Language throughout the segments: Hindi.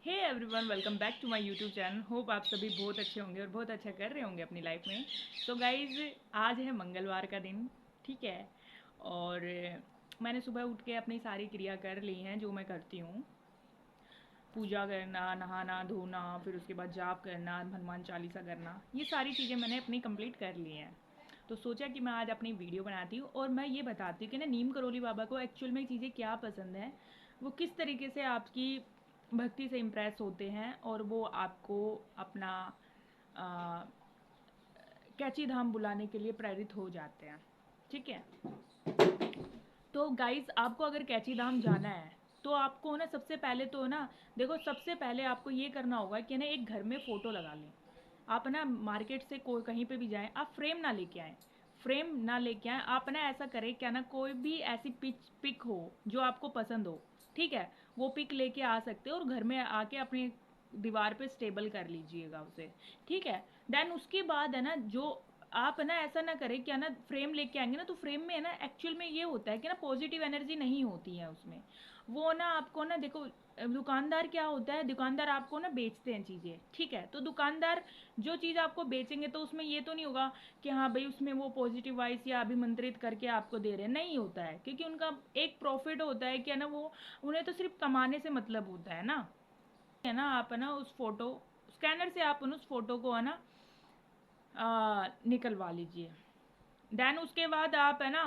Hey everyone, welcome back to my YouTube channel. Hope आप सभी बहुत अच्छे होंगे और बहुत अच्छा कर रहे होंगे अपनी लाइफ में। सो गाइज, आज है मंगलवार का दिन, ठीक है। और मैंने सुबह उठ के अपनी सारी क्रिया कर ली हैं जो मैं करती हूँ। पूजा करना, नहाना धोना, फिर उसके बाद जाप करना, हनुमान चालीसा करना, ये सारी चीज़ें मैंने अपनी कंप्लीट कर ली हैं। तो सोचा कि मैं आज अपनी वीडियो बनाती हूँ और मैं ये बताती हूँ कि ना नीम करोली बाबा को एक्चुअल में चीज़ें क्या पसंद है, वो किस तरीके से आपकी भक्ति से इम्प्रेस होते हैं और वो आपको अपना आ, कैची धाम बुलाने के लिए प्रेरित हो जाते हैं, ठीक है। तो गाइस, आपको अगर कैची धाम जाना है तो आपको ना सबसे पहले तो ना देखो, सबसे पहले आपको ये करना होगा कि ना एक घर में फ़ोटो लगा लें। आप ना मार्केट से कोई कहीं पे भी जाएं, आप फ्रेम ना लेके आएँ। फ्रेम ना लेके आएँ, आप ना ऐसा करें क्या ना, कोई भी ऐसी पिक हो जो आपको पसंद हो, ठीक है। वो पिक लेके आ सकते हो और घर में आके अपनी दीवार पे स्टेबल कर लीजिएगा उसे, ठीक है। देन उसके बाद है ना, जो आप ना ऐसा ना करें क्या ना, फ्रेम लेके आएंगे ना तो फ्रेम में है ना एक्चुअल में ये होता है कि ना पॉजिटिव एनर्जी नहीं होती है उसमें। वो ना आपको ना देखो, दुकानदार क्या होता है, दुकानदार आपको ना बेचते हैं चीज़ें, ठीक है। तो दुकानदार जो चीज़ आपको बेचेंगे तो उसमें ये तो नहीं होगा कि हाँ भाई उसमें वो पॉजिटिव वाइज या अभिमंत्रित करके आपको दे रहे हैं, नहीं होता है। क्योंकि उनका एक प्रॉफिट होता है कि ना, वो उन्हें तो सिर्फ कमाने से मतलब होता है ना। आप है ना उस फोटो स्कैनर से आप उस फोटो को है ना निकलवा लीजिए। देन उसके बाद आप है ना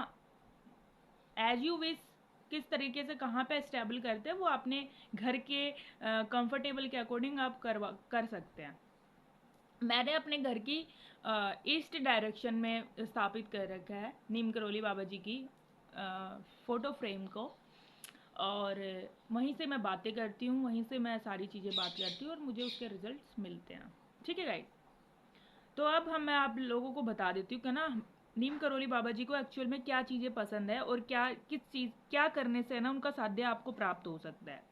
एज यू विश किस तरीके से कहाँ पे स्टेबल करते हैं वो अपने घर के कंफर्टेबल के अकॉर्डिंग आप कर सकते हैं। मैंने अपने घर की ईस्ट डायरेक्शन में स्थापित कर रखा है नीम करोली बाबा जी की फ़ोटो फ्रेम को। और वहीं से मैं बातें करती हूँ, वहीं से मैं सारी चीज़ें बात करती हूँ और मुझे उसके रिजल्ट्स मिलते हैं, ठीक है गाइस। तो अब मैं आप लोगों को बता देती हूँ कि ना नीम करोली बाबा जी को एक्चुअल में क्या चीज़ें पसंद है और क्या किस चीज़ क्या करने से ना उनका साध्य आपको प्राप्त हो सकता है।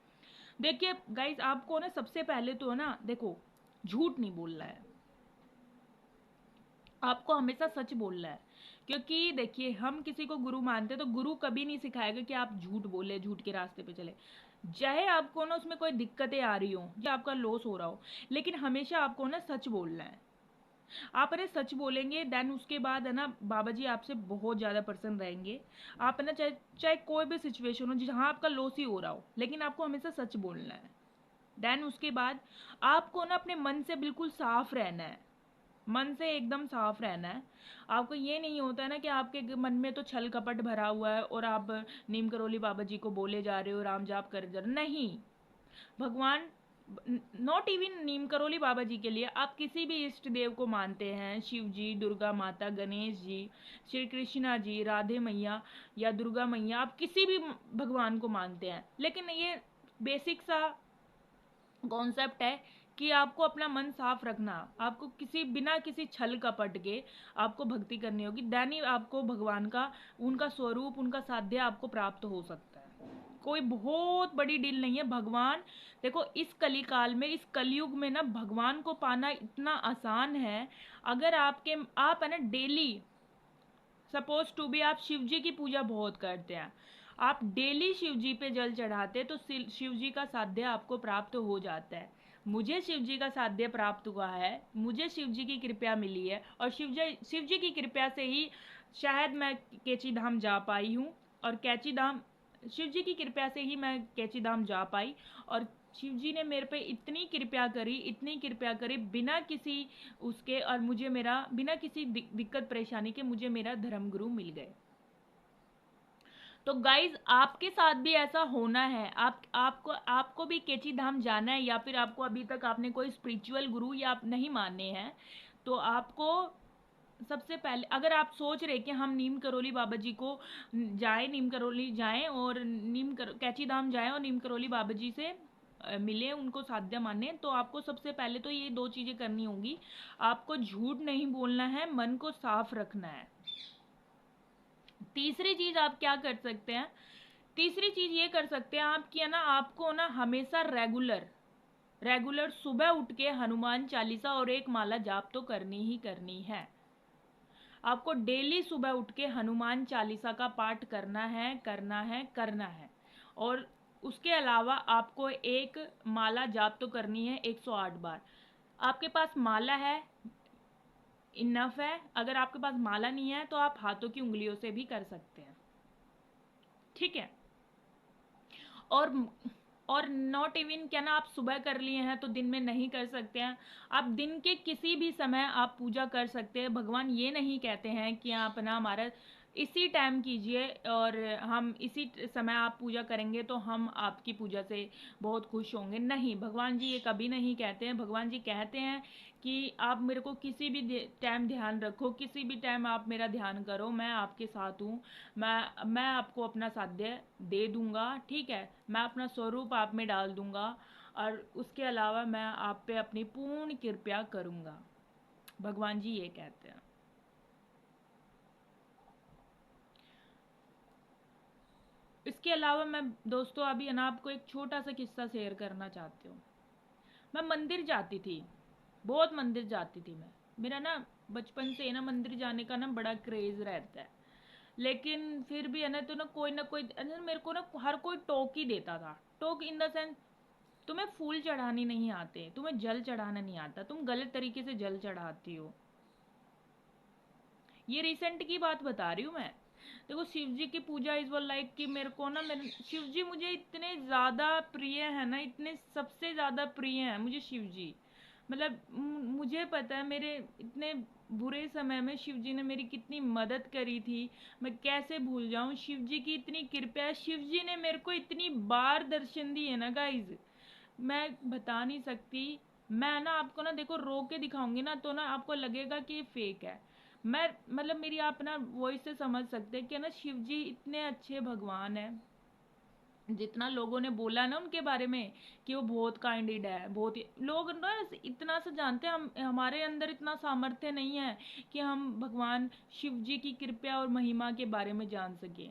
देखिए गाइस, आपको ना सबसे पहले तो है ना देखो, झूठ नहीं बोलना है। आपको हमेशा सच बोलना है। क्योंकि देखिए, हम किसी को गुरु मानते हैं तो गुरु कभी नहीं सिखाएगा कि आप झूठ बोले, झूठ के रास्ते पे चले। चाहे आपको ना उसमें कोई दिक्कतें आ रही हो या आपका लॉस हो रहा हो, लेकिन हमेशा आपको ना सच बोलना है। आप अरे सच बोलेंगे, देन उसके बाद है ना बाबा जी आपसे बहुत ज़्यादा प्रसन्न रहेंगे। आप है ना चाहे चाहे कोई भी सिचुएशन हो जहाँ आपका लॉस ही हो रहा हो, लेकिन आपको हमेशा सच बोलना है। देन उसके बाद आपको ना अपने मन से बिल्कुल साफ रहना है। मन से एकदम साफ रहना है। आपको ये नहीं होता है ना कि आपके मन में तो छल कपट भरा हुआ है और आप नीम करोली बाबा जी को बोले जा रहे हो, राम जाप कर जा रहे हो। नहीं, भगवान नॉट इवन नीम करोली बाबा जी के लिए, आप किसी भी इष्ट देव को मानते हैं, शिव जी, दुर्गा माता, गणेश जी, श्री कृष्णा जी, राधे मैया या दुर्गा मैया, आप किसी भी भगवान को मानते हैं, लेकिन ये बेसिक सा कॉन्सेप्ट है कि आपको अपना मन साफ रखना। आपको किसी बिना किसी छल कपट के आपको भक्ति करनी होगी, देन ही आपको भगवान का उनका स्वरूप, उनका साध्य आपको प्राप्त हो सकता है। कोई बहुत बड़ी डील नहीं है। भगवान देखो, इस कली काल में, इस कलयुग में ना भगवान को पाना इतना आसान है। अगर आप है ना डेली, सपोज टू बी, आप शिव जी की पूजा बहुत करते हैं, आप डेली शिव जी पे जल चढ़ाते तो शिव जी का साध्य आपको प्राप्त हो जाता है। मुझे शिव जी का साध्य प्राप्त हुआ है, मुझे शिव जी की कृपा मिली है और शिव जी की कृपा से ही शायद मैं कैची धाम जा पाई हूँ। और कैची धाम शिव जी की कृपा से ही मैं कैची धाम जा पाई। और शिव जी ने मेरे पे इतनी कृपा करी, इतनी कृपा करी बिना किसी उसके, और मुझे मेरा बिना किसी दिक्कत परेशानी के मुझे मेरा धर्मगुरु मिल गए। तो गाइज, आपके साथ भी ऐसा होना है। आपको भी कैची धाम जाना है, या फिर आपको अभी तक आपने कोई स्पिरिचुअल गुरु या आप नहीं माने हैं, तो आपको सबसे पहले, अगर आप सोच रहे कि हम नीम करोली बाबा जी को जाएं, नीम करोली जाएं और कैची धाम जाएं और नीम करोली बाबा जी से मिले, उनको साध्य माने, तो आपको सबसे पहले तो ये दो चीज़ें करनी होंगी। आपको झूठ नहीं बोलना है, मन को साफ रखना है। तीसरी चीज़ आप क्या कर सकते हैं, तीसरी चीज़ ये कर सकते हैं आप कि है ना, आपको ना हमेशा रेगुलर रेगुलर सुबह उठ के हनुमान चालीसा और एक माला जाप तो करनी ही करनी है। आपको डेली सुबह उठ के हनुमान चालीसा का पाठ करना है, करना है, करना है। और उसके अलावा आपको एक माला जाप तो करनी है 108 बार। आपके पास माला है, इनफ है। अगर आपके पास माला नहीं है तो आप हाथों की उंगलियों से भी कर सकते हैं, ठीक है। और और नॉट इवन क्या ना, आप सुबह कर लिए हैं तो दिन में नहीं कर सकते हैं। आप दिन के किसी भी समय आप पूजा कर सकते हैं। भगवान ये नहीं कहते हैं कि आप ना हमारा इसी टाइम कीजिए और हम इसी समय आप पूजा करेंगे तो हम आपकी पूजा से बहुत खुश होंगे। नहीं, भगवान जी ये कभी नहीं कहते हैं। भगवान जी कहते हैं कि आप मेरे को किसी भी टाइम ध्यान रखो, किसी भी टाइम आप मेरा ध्यान करो, मैं आपके साथ हूँ। मैं आपको अपना साध्य दे दूंगा, ठीक है। मैं अपना स्वरूप आप में डाल दूंगा और उसके अलावा मैं आप पे अपनी पूर्ण कृपया करूंगा। भगवान जी ये कहते हैं। इसके अलावा मैं दोस्तों अभी है ना आपको एक छोटा सा किस्सा शेयर करना चाहती हूँ। मैं मंदिर जाती थी, बहुत मंदिर जाती थी मैं। मेरा ना बचपन से ना मंदिर जाने का ना बड़ा क्रेज रहता है। लेकिन फिर भी है ना कोई मेरे को ना हर कोई टोक ही देता था। टोक इन द सेंस, तुम्हें फूल चढ़ाने नहीं आते, तुम्हें जल चढ़ाना नहीं आता, तुम गलत तरीके से जल चढ़ाती हो। ये रिसेंट की बात बता रही हूँ मैं। देखो, शिव जी की पूजा इज वन लाइक कि मेरे को ना, मेरे शिव जी मुझे इतने ज़्यादा प्रिय है ना, इतने सबसे ज़्यादा प्रिय है मुझे शिव जी। मतलब मुझे पता है मेरे इतने बुरे समय में शिव जी ने मेरी कितनी मदद करी थी। मैं कैसे भूल जाऊं, शिव जी की इतनी कृपा है। शिव जी ने मेरे को इतनी बार दर्शन दिए ना गाइज, मैं बता नहीं सकती। मैं ना आपको ना देखो रो के दिखाऊंगी ना तो ना आपको लगेगा कि ये फेक है। मैं मतलब मेरी आप ना वॉइस से समझ सकते हैं कि ना शिव जी इतने अच्छे भगवान है। जितना लोगों ने बोला ना उनके बारे में कि वो बहुत काइंडेड है, बहुत लोग ना इतना सा जानते हैं। हम हमारे अंदर इतना सामर्थ्य नहीं है कि हम भगवान शिव जी की कृपा और महिमा के बारे में जान सकें।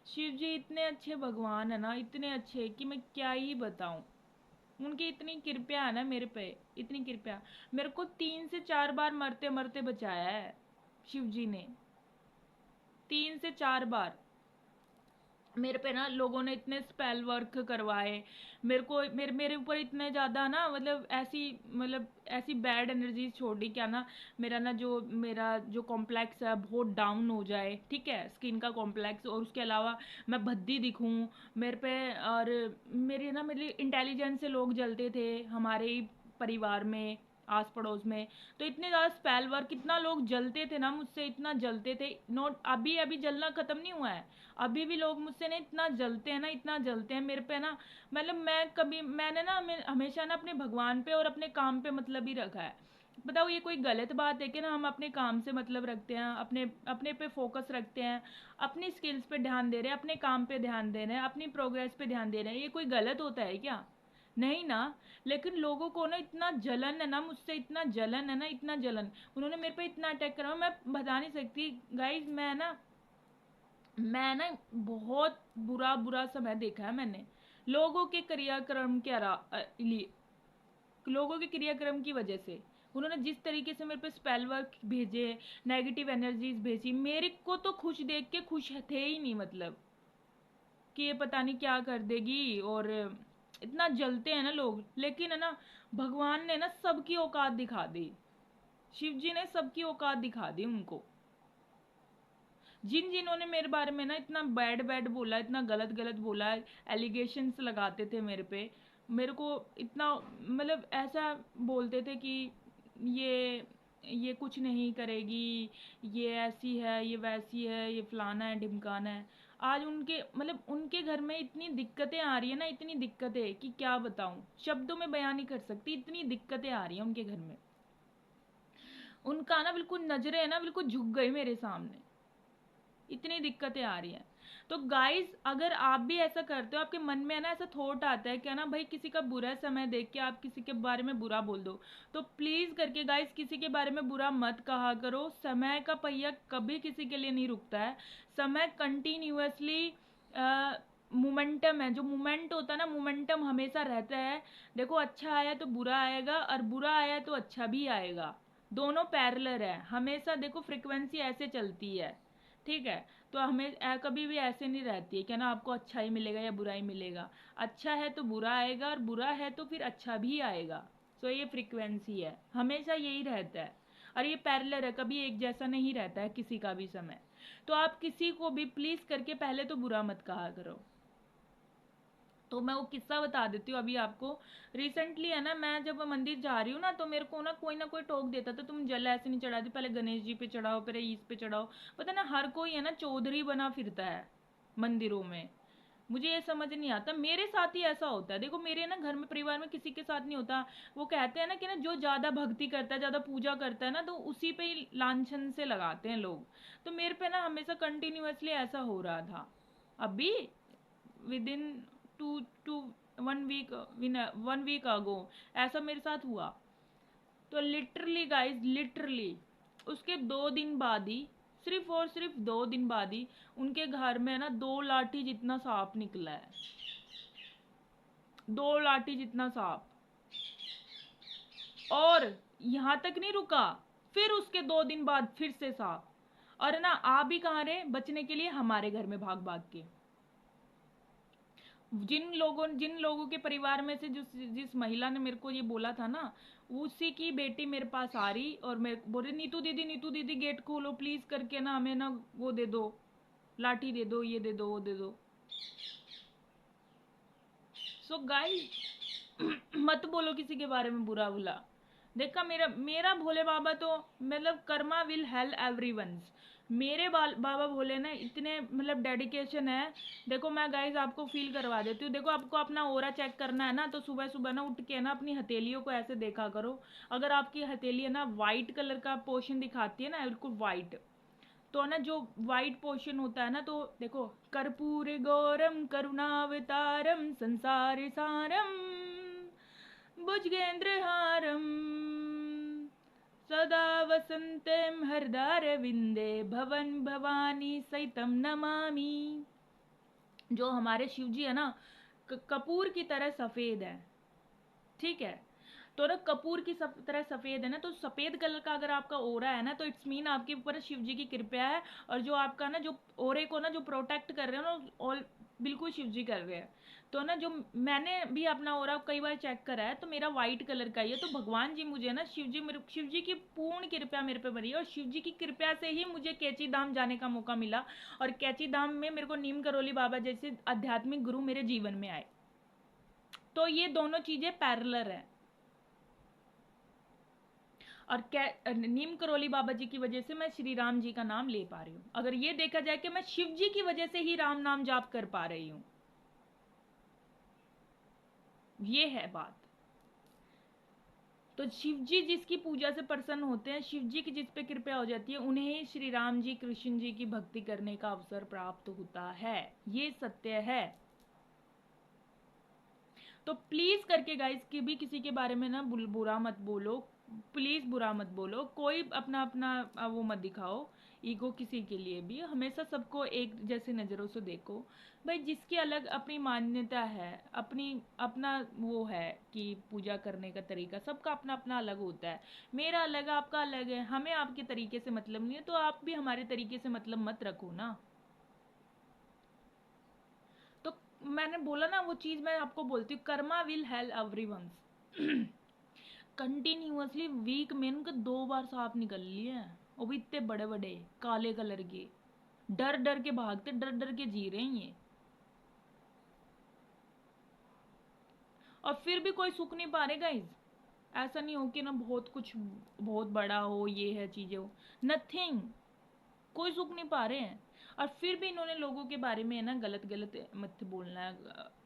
शिव जी इतने अच्छे भगवान है ना, इतने अच्छे कि मैं क्या ही बताऊं। उनकी इतनी कृपया है ना मेरे पे, इतनी कृपया। मेरे को 3 से 4 बार मरते मरते बचाया है शिव जी ने, 3 से 4 बार। मेरे पे ना लोगों ने इतने स्पेल वर्क करवाए। मेरे को मेरे ऊपर इतने ज़्यादा ना मतलब ऐसी बैड एनर्जीज छोड़ दी क्या ना, मेरा जो कॉम्प्लेक्स है बहुत डाउन हो जाए, ठीक है, स्किन का कॉम्प्लेक्स। और उसके अलावा मैं भद्दी दिखूं मेरे पे। और मेरी इंटेलिजेंस से लोग जलते थे हमारे ही परिवार में, आस पड़ोस में। तो इतने ज़्यादा स्पेल वर्क, कितना लोग जलते थे ना मुझसे, इतना जलते थे। नोट अभी अभी जलना ख़त्म नहीं हुआ है। अभी भी लोग मुझसे ना इतना जलते हैं ना, इतना जलते हैं मेरे पे ना। मतलब मैंने हमेशा ना अपने भगवान पे और अपने काम पे मतलब ही रखा है। बताओ ये कोई गलत बात है कि ना हम अपने काम से मतलब रखते हैं, अपने अपने पे फोकस रखते हैं, अपनी स्किल्स पे ध्यान दे रहे हैं, अपने काम पे ध्यान दे रहे हैं, अपनी प्रोग्रेस पे ध्यान दे रहे हैं, ये कोई गलत होता है क्या? नहीं ना। लेकिन लोगों को ना इतना जलन है ना मुझसे, इतना जलन है ना, इतना जलन। उन्होंने मेरे पे इतना अटैक करा, मैं बता नहीं सकती गाइज। मैं ना बहुत बुरा बुरा समय देखा है मैंने, लोगों के क्रियाक्रम के लिए, लोगों के क्रियाक्रम की वजह से। उन्होंने जिस तरीके से मेरे पे स्पेल वर्क भेजे, नेगेटिव एनर्जीज भेजी, मेरे को तो खुश देख के खुश थे ही नहीं, मतलब कि ये पता नहीं क्या कर देगी। और इतना जलते हैं ना लोग। लेकिन है ना, भगवान ने ना सबकी औकात दिखा दी। शिव जी ने सबकी औकात दिखा दी उनको। जिन्होंने मेरे बारे में ना इतना बैड बैड बोला, इतना गलत गलत बोला, एलिगेशंस लगाते थे मेरे पे, मेरे को इतना मतलब ऐसा बोलते थे कि ये ये कुछ नहीं करेगी, ये ऐसी है, ये वैसी है, ये फलाना है ढिमकाना है। आज उनके मतलब उनके घर में इतनी दिक्कतें आ रही है ना, इतनी दिक्कतें कि क्या बताऊं, शब्दों में बयान नहीं कर सकती, इतनी दिक्कतें आ रही हैं उनके घर में। उनका ना बिल्कुल नजरें है ना बिल्कुल झुक गई मेरे सामने, इतनी दिक्कतें आ रही हैं। तो गाइस, अगर आप भी ऐसा करते हो, आपके मन में है ना ऐसा थॉट आता है क्या ना भाई किसी का बुरा समय देख के आप किसी के बारे में बुरा बोल दो, तो प्लीज करके गाइस किसी के बारे में बुरा मत कहा करो। समय का पहिया कभी किसी के लिए नहीं रुकता है। समय कंटिन्यूअसली मोमेंटम है, जो मोमेंट होता है ना, मोमेंटम हमेशा रहता है। देखो, अच्छा आया तो बुरा आएगा और बुरा आया तो अच्छा भी आएगा, दोनों पैरेलल है हमेशा। देखो फ्रिक्वेंसी ऐसे चलती है, ठीक है। तो हमें कभी भी ऐसे नहीं रहती है कि ना आपको अच्छा ही मिलेगा या बुरा ही मिलेगा। अच्छा है तो बुरा आएगा और बुरा है तो फिर अच्छा भी आएगा। तो ये फ्रीक्वेंसी है, हमेशा यही रहता है। और ये पैरेलल है, कभी एक जैसा नहीं रहता है किसी का भी समय। तो आप किसी को भी प्लीज करके पहले तो बुरा मत कहा करो। तो मैं वो किस्सा बता देती हूँ अभी आपको। रिसेंटली है ना, मैं जब मंदिर जा रही हूँ ना, तो मेरे को ना कोई टोक देता था, तुम जल ऐसे नहीं चढ़ाती, पहले गणेश जी पे चढ़ाओ, पहले ईस पे चढ़ाओ। पता ना, हर कोई है ना चौधरी बना फिरता है मंदिरों में। मुझे ये समझ नहीं आता, मेरे साथ ही ऐसा होता है। देखो मेरे ना घर में परिवार में किसी के साथ नहीं होता। वो कहते हैं ना कि ना जो ज्यादा भक्ति करता है, ज्यादा पूजा करता है ना, तो उसी पे ही लांछन से लगाते हैं लोग। तो मेरे पे ना हमेशा कंटिन्यूअसली ऐसा हो रहा था। अभी within two two 1 week, 1 week ago ऐसा मेरे साथ हुआ। तो लिटरली गाइस, लिटरली उसके 2 दिन बाद ही, सिर्फ और सिर्फ 2 दिन बाद ही उनके घर में ना 2 लाठी जितना सांप निकला है। 2 लाठी जितना सांप। और यहां तक नहीं रुका, फिर उसके 2 दिन बाद फिर से सांप। और ना आ भी कहाँ रहे बचने के लिए, हमारे घर में भाग भाग के। जिन लोगों के परिवार में से जिस महिला ने मेरे को ये बोला था ना, उसी की बेटी मेरे पास आ रही और मेरे बोल रही, नीतू दीदी गेट खोलो प्लीज करके ना, हमें ना वो दे दो, लाठी दे दो, ये दे दो, वो दे दो। सो गाइस मत बोलो किसी के बारे में बुरा बुला। देखा, मेरा मेरा भोले बाबा तो मतलब कर्मा विल हेल्प एवरीवंस। मेरे बाबा भोले ना इतने मतलब डेडिकेशन है। देखो मैं गाइस आपको फील करवा देती हूँ। देखो आपको अपना ओरा चेक करना है ना, तो सुबह सुबह ना उठ के ना अपनी हथेलियों को ऐसे देखा करो। अगर आपकी हथेली है ना वाइट कलर का पोर्शन दिखाती है ना, बिल्कुल वाइट, तो ना जो वाइट पोर्शन होता है ना, तो देखो, कर्पूर गौरम करुणावतारम संसार सारम भुजगेंद्रहारम सदा वसंतम हरदारविंदे भवन भवानी सहितम नमामि। जो हमारे शिव जी है ना, कपूर की तरह सफेद है। ठीक है, तो ना कपूर की तरह सफेद है ना, तो सफेद कलर का अगर आपका ओरा है ना, तो इट्स मीन आपके ऊपर शिव जी की कृपा है। और जो आपका ना जो ओरे को ना जो प्रोटेक्ट कर रहे हो ना, ऑल बिल्कुल शिव जी कर रहे हैं। तो ना जो मैंने भी अपना ओरा कई बार चेक करा है, तो मेरा वाइट कलर का ही है। तो भगवान जी मुझे ना शिव जी की पूर्ण कृपा मेरे पे बनी है, और शिव जी की कृपा से ही मुझे कैची धाम जाने का मौका मिला। और कैची धाम में मेरे को नीम करोली बाबा जैसे आध्यात्मिक गुरु मेरे जीवन में आए। तो ये दोनों चीजें पैरेलल है। और नीम करोली बाबा जी की वजह से मैं श्री राम जी का नाम ले पा रही हूँ। अगर ये देखा जाए कि मैं शिव जी की वजह से ही राम नाम जाप कर पा रही हूँ, ये है बात। तो शिव जी जिसकी पूजा से प्रसन्न होते हैं, शिव जी की जिस पे कृपा हो जाती है, उन्हें ही श्री राम जी कृष्ण जी की भक्ति करने का अवसर प्राप्त होता है। ये सत्य है। तो प्लीज करके गाइस, कि भी किसी के बारे में ना बुरा मत बोलो। प्लीज बुरा मत बोलो। कोई अपना अपना वो मत दिखाओ ईगो किसी के लिए भी। हमेशा सबको एक जैसे नज़रों से देखो। भाई जिसकी अलग अपनी मान्यता है, अपनी अपना वो है कि पूजा करने का तरीका सबका अपना अपना अलग होता है। मेरा अलग है, आपका अलग है। हमें आपके तरीके से मतलब नहीं है, तो आप भी हमारे तरीके से मतलब मत रखो ना। तो मैंने बोला ना, वो चीज़ मैं आपको बोलती हूँ, karma will help everyone's. Continuously week में उनके 2 बार सांप निकल लिए हैं, वो भी इतने बड़े बड़े काले कलर के। डर डर के भागते, डर डर के जी रहे हैं ये। और फिर भी कोई सुख नहीं पा रहे गाइज। ऐसा नहीं हो कि ना बहुत कुछ बहुत बड़ा हो, ये है चीजें हो, नथिंग। कोई सुख नहीं पा रहे हैं। और फिर भी इन्होंने लोगों के बारे में है ना गलत गलत मत बोलना है,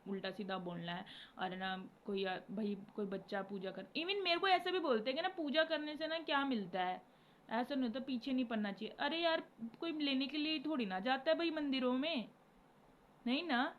उल्टा सीधा बोलना है। और ना कोई भाई कोई बच्चा पूजा कर, इवन मेरे को ऐसे भी बोलते हैं कि ना पूजा करने से ना क्या मिलता है, ऐसा नहीं होता, पीछे नहीं पड़ना चाहिए। अरे यार, कोई लेने के लिए थोड़ी ना जाता है भाई मंदिरों में, नहीं ना।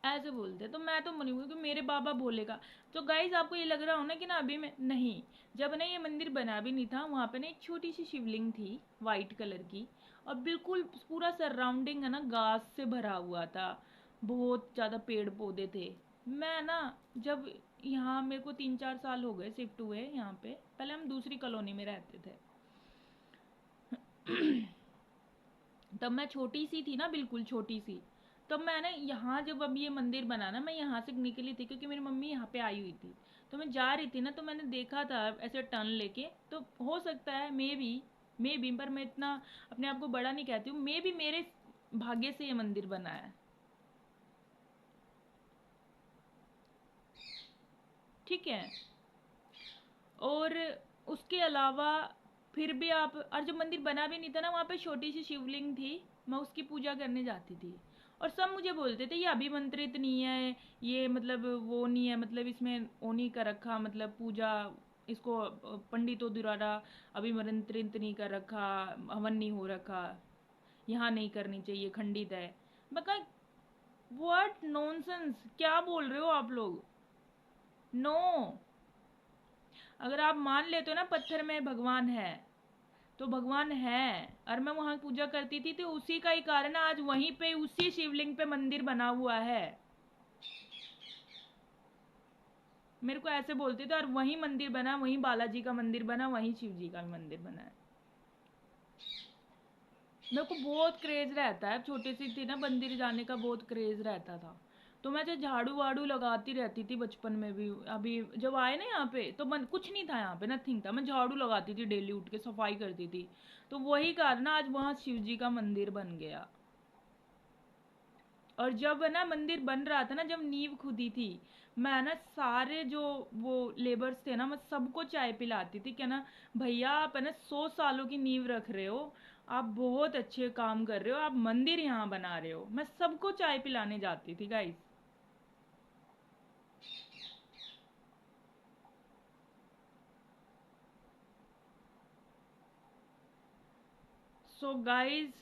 ऐसे बोलते, तो मैं तो मनी हूँ कि मेरे बाबा भोलेगा। तो गाइज आपको ये लग रहा हो ना कि ना अभी मैं नहीं, जब ना ये मंदिर बना भी नहीं था, वहाँ पे ना एक छोटी सी शिवलिंग थी वाइट कलर की। और बिल्कुल पूरा सराउंडिंग है ना घास से भरा हुआ था, बहुत ज़्यादा पेड़ पौधे थे। मैं ना जब यहाँ मेरे को 3-4 साल हो गए शिफ्ट हुए यहाँ पे, पहले हम दूसरी कॉलोनी में रहते थे। तब मैं छोटी सी थी ना, बिल्कुल छोटी सी। तब मैं ना यहाँ, जब अब ये मंदिर बना ना, मैं यहाँ से निकली थी क्योंकि मेरी मम्मी यहाँ पे आई हुई थी। तो मैं जा रही थी ना, तो मैंने देखा था ऐसे टर्न लेके। तो हो सकता है मे बी, पर मैं इतना अपने आप को बड़ा नहीं कहती हूँ। मे बी मेरे भाग्य से ये मंदिर बना है। ठीक है। और उसके अलावा फिर भी आप, और जब मंदिर बना भी नहीं था ना, वहाँ पे छोटी सी शिवलिंग थी। मैं उसकी पूजा करने जाती थी। और सब मुझे बोलते थे ये अभिमंत्रित नहीं है, ये मतलब वो नहीं है, मतलब इसमें वो नहीं कर रखा, मतलब पूजा इसको पंडितों द्वारा अभिमंत्रित नहीं कर रखा, हवन नहीं हो रखा, यहाँ नहीं करनी चाहिए, खंडित है। मैं कहा व्हाट नॉनसेंस, क्या बोल रहे हो आप लोग। No no. अगर आप मान लेते हो ना पत्थर में भगवान है, तो भगवान है। और मैं वहां पूजा करती थी, तो उसी का ही कारण आज वहीं पे उसी शिवलिंग पे मंदिर बना हुआ है। मेरे को ऐसे बोलते थे, और वहीं मंदिर बना, वहीं बालाजी का मंदिर बना, वहीं शिव जी का मंदिर बना है। मेरे को बहुत क्रेज रहता है, छोटी सी थी ना, मंदिर जाने का बहुत क्रेज रहता था। तो मैं जो झाड़ू वाड़ू लगाती रहती थी बचपन में भी। अभी जब आए ना यहाँ पे, तो मन कुछ नहीं था, यहाँ पे नथिंग था, मैं झाड़ू लगाती थी डेली, उठ के सफाई करती थी। तो वही कारण आज वहाँ शिव जी का मंदिर बन गया। और जब ना मंदिर बन रहा था ना, जब नींव खुदी थी, मैं ना सारे जो वो लेबर्स थे ना, मैं सबको चाय पिलाती थी, क्या ना भैया आप है ना 100 सालों की नींव रख रहे हो, आप बहुत अच्छे काम कर रहे हो, आप मंदिर यहाँ बना रहे हो। मैं सबको चाय पिलाने जाती थी गाइस। सो गाइस,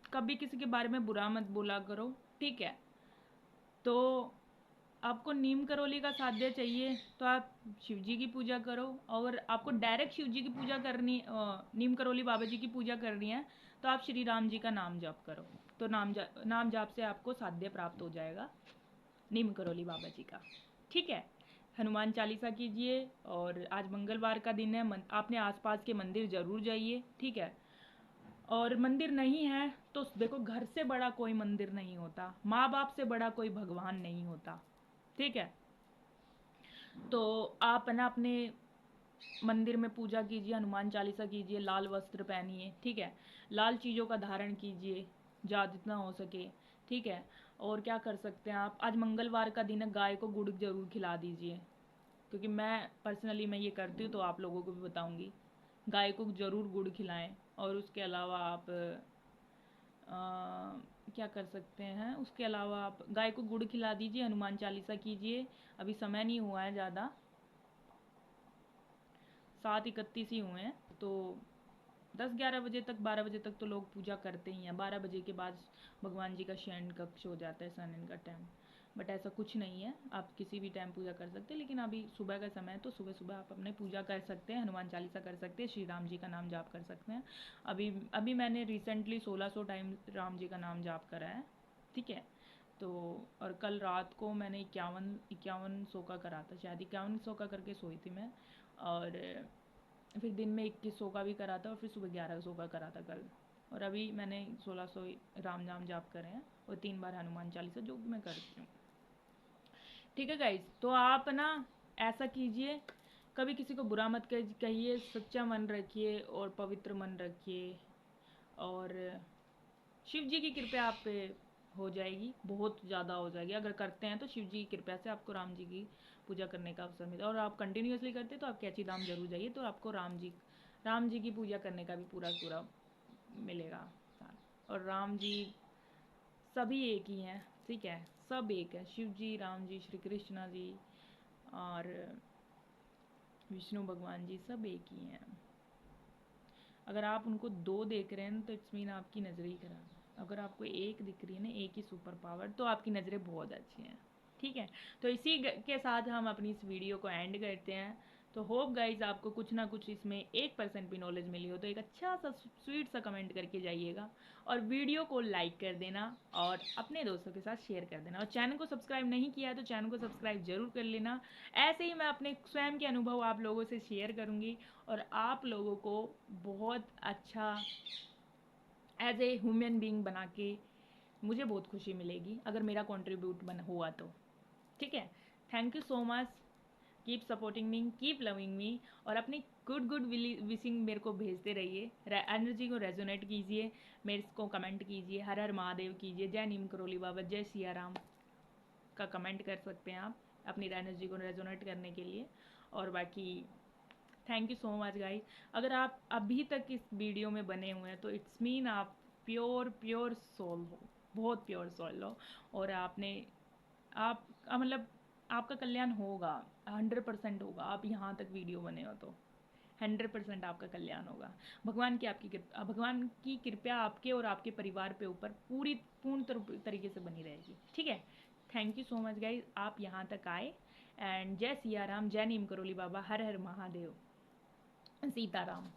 कभी किसी के बारे में बुरा मत बोला करो, ठीक है। तो आपको नीम करोली का साध्य चाहिए तो आप शिव जी की पूजा करो। और आपको डायरेक्ट शिव जी की पूजा करनी, नीम करोली बाबा जी की पूजा करनी है, तो आप श्री राम जी का नाम जाप करो। तो नाम जाप से आपको साध्य प्राप्त हो जाएगा नीम करोली बाबा जी का। ठीक है। हनुमान चालीसा कीजिए। और आज मंगलवार का दिन है, आपने आसपास के मंदिर जरूर जाइए, ठीक है। और मंदिर नहीं है तो देखो, घर से बड़ा कोई मंदिर नहीं होता, माँ बाप से बड़ा कोई भगवान नहीं होता, ठीक है। तो आप है ना अपने मंदिर में पूजा कीजिए, हनुमान चालीसा कीजिए, लाल वस्त्र पहनिए, ठीक है। लाल चीज़ों का धारण कीजिए जहाँ जितना हो सके, ठीक है। और क्या कर सकते हैं आप, आज मंगलवार का दिन है, गाय को गुड़ जरूर खिला दीजिए। क्योंकि मैं पर्सनली मैं ये करती हूँ, तो आप लोगों को भी बताऊँगी। गाय को ज़रूर गुड़ खिलाएं। और उसके अलावा आप क्या कर सकते हैं, उसके अलावा आप गाय को गुड़ खिला दीजिए, हनुमान चालीसा कीजिए। अभी समय नहीं हुआ है ज़्यादा, 7:31 ही हुए हैं। तो 10-11 बजे तक, 12 बजे तक तो लोग पूजा करते ही हैं। 12 बजे के बाद भगवान जी का शयन कक्ष हो जाता है, शयन का टाइम। बट ऐसा कुछ नहीं है, आप किसी भी टाइम पूजा कर सकते हैं। लेकिन अभी सुबह का समय है, तो सुबह सुबह आप अपने पूजा कर सकते हैं, हनुमान चालीसा कर सकते हैं, श्री राम जी का नाम जाप कर सकते हैं। अभी अभी मैंने रिसेंटली 1600 टाइम राम जी का नाम जाप करा है, ठीक है। तो और कल रात को मैंने इक्यावन सौ का करा था, शायद 5100 का करके सोई थी मैं। और फिर दिन में 2100 का भी करा था, और फिर सुबह 1100 का करा था कल। और अभी मैंने 1600 राम नाम जाप करे हैं, और 3 बार हनुमान चालीसा, जो भी मैं करती हूँ। ठीक है गाइज, तो आप ना ऐसा कीजिए, कभी किसी को बुरा मत कहिए, सच्चा मन रखिए और पवित्र मन रखिए। और शिव जी की कृपा आप पे हो जाएगी, बहुत ज़्यादा हो जाएगी। अगर करते हैं तो शिव जी की कृपा से आपको राम जी की पूजा करने का अवसर मिलता है। और आप कंटिन्यूसली करते तो आप कैची धाम जरूर जाइए, तो आपको राम जी की पूजा करने का भी पूरा पूरा मिलेगा। और राम जी सभी एक ही हैं, ठीक है। सब एक है, शिव जी, राम जी, श्री कृष्णा जी और विष्णु भगवान जी, सब एक ही हैं। अगर आप उनको दो देख रहे हैं तो इट्स मीन आपकी नज़रें ही खराब है। अगर आपको एक दिख रही है ना, एक ही सुपर पावर, तो आपकी नज़रें बहुत अच्छी हैं, ठीक है। तो इसी के साथ हम अपनी इस वीडियो को एंड करते हैं। तो होप गाइज आपको कुछ ना कुछ इसमें 1% भी नॉलेज मिली हो, तो एक अच्छा सा स्वीट सा कमेंट करके जाइएगा। और वीडियो को लाइक कर देना, और अपने दोस्तों के साथ शेयर कर देना। और चैनल को सब्सक्राइब नहीं किया है तो चैनल को सब्सक्राइब जरूर कर लेना। ऐसे ही मैं अपने स्वयं के अनुभव आप लोगों से शेयर करूँगी, और आप लोगों को बहुत अच्छा एज ए ह्यूमन बीइंग बना के मुझे बहुत खुशी मिलेगी अगर मेरा कंट्रीब्यूट बन हुआ तो। ठीक है, thank you so much, keep supporting me, keep loving me, और अपनी गुड विशिंग मेरे को भेजते रहिए, एनर्जी को रेजोनेट कीजिए, मेरे को कमेंट कीजिए, हर हर महादेव कीजिए, जय नीम करोली बाबा, जय सिया राम का कमेंट कर सकते हैं आप अपनी एनर्जी को रेजोनेट करने के लिए। और बाकी thank you so much guys. अगर आप अभी तक इस वीडियो में बने हुए हैं तो इट्स मीन आप प्योर सोल हो, बहुत प्योर सोल हो, और आपने आप मतलब आपका कल्याण होगा, 100% होगा। आप यहाँ तक वीडियो बने हो तो 100% आपका कल्याण होगा। भगवान की कृपा आपके और आपके परिवार पे ऊपर पूर्ण तरीके से बनी रहेगी। ठीक है, thank you so much guys, आप यहाँ तक आए। एंड जय सिया राम, जय नीम करोली बाबा, हर हर महादेव, सीताराम।